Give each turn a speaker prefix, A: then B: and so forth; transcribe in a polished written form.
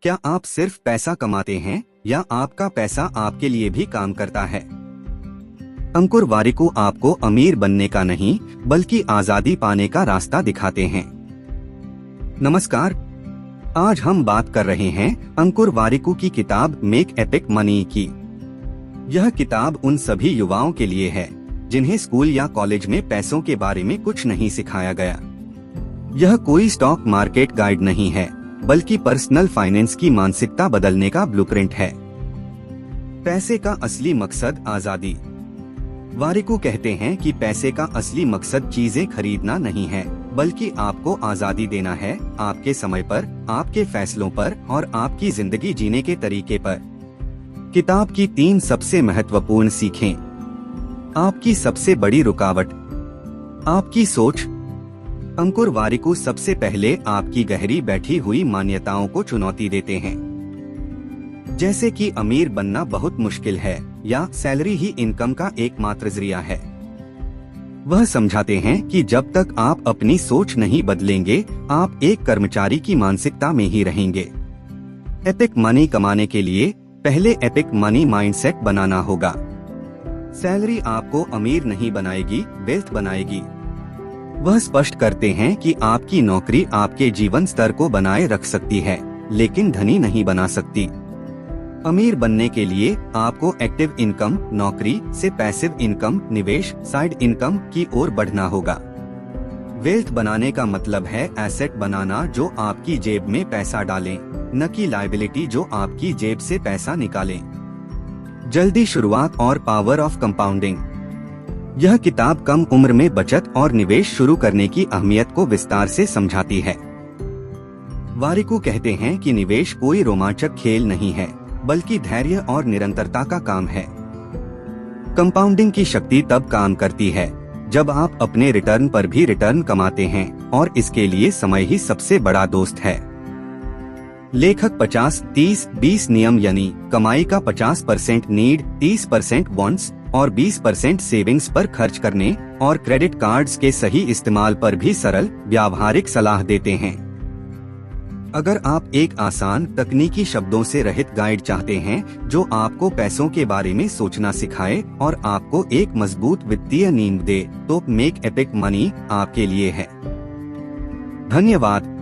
A: क्या आप सिर्फ पैसा कमाते हैं या आपका पैसा आपके लिए भी काम करता है? अंकुर वारिकू आपको अमीर बनने का नहीं बल्कि आजादी पाने का रास्ता दिखाते हैं। नमस्कार, आज हम बात कर रहे हैं अंकुर वारिकू की किताब मेक एपिक मनी की। यह किताब उन सभी युवाओं के लिए है जिन्हें स्कूल या कॉलेज में पैसों के बारे में कुछ नहीं सिखाया गया। यह कोई स्टॉक मार्केट गाइड नहीं है बल्कि पर्सनल फाइनेंस की मानसिकता बदलने का ब्लूप्रिंट है। पैसे का असली मकसद आजादी। वारिकू कहते हैं कि पैसे का असली मकसद चीजें खरीदना नहीं है बल्कि आपको आजादी देना है, आपके समय पर, आपके फैसलों पर और आपकी जिंदगी जीने के तरीके पर। किताब की 3 सबसे महत्वपूर्ण सीखें। आपकी सबसे बड़ी रुकावट, आपकी सोच। अंकुर वारिकू सबसे पहले आपकी गहरी बैठी हुई मान्यताओं को चुनौती देते हैं, जैसे कि अमीर बनना बहुत मुश्किल है या सैलरी ही इनकम का एकमात्र जरिया है। वह समझाते हैं कि जब तक आप अपनी सोच नहीं बदलेंगे, आप एक कर्मचारी की मानसिकता में ही रहेंगे। एपिक मनी कमाने के लिए पहले एपिक मनी माइंडसेट बनाना होगा। सैलरी आपको अमीर नहीं बनाएगी, वेल्थ बनाएगी। वह स्पष्ट करते हैं कि आपकी नौकरी आपके जीवन स्तर को बनाए रख सकती है लेकिन धनी नहीं बना सकती। अमीर बनने के लिए आपको एक्टिव इनकम, नौकरी से पैसिव इनकम, निवेश, साइड इनकम की ओर बढ़ना होगा। वेल्थ बनाने का मतलब है एसेट बनाना जो आपकी जेब में पैसा डालें, न कि लायबिलिटी जो आपकी जेब से पैसा निकालें। जल्दी शुरुआत और पावर ऑफ कंपाउंडिंग। यह किताब कम उम्र में बचत और निवेश शुरू करने की अहमियत को विस्तार से समझाती है। वारिकू कहते हैं कि निवेश कोई रोमांचक खेल नहीं है बल्कि धैर्य और निरंतरता का काम है। कंपाउंडिंग की शक्ति तब काम करती है जब आप अपने रिटर्न पर भी रिटर्न कमाते हैं और इसके लिए समय ही सबसे बड़ा दोस्त है। लेखक 50-30-20 नियम यानी कमाई का 50% नीड, 30% वांट्स और 20% सेविंग्स पर खर्च करने और क्रेडिट कार्ड्स के सही इस्तेमाल पर भी सरल व्यावहारिक सलाह देते हैं। अगर आप एक आसान तकनीकी शब्दों से रहित गाइड चाहते हैं जो आपको पैसों के बारे में सोचना सिखाए और आपको एक मजबूत वित्तीय नींव दे, तो मेक एपिक मनी आपके लिए है। धन्यवाद।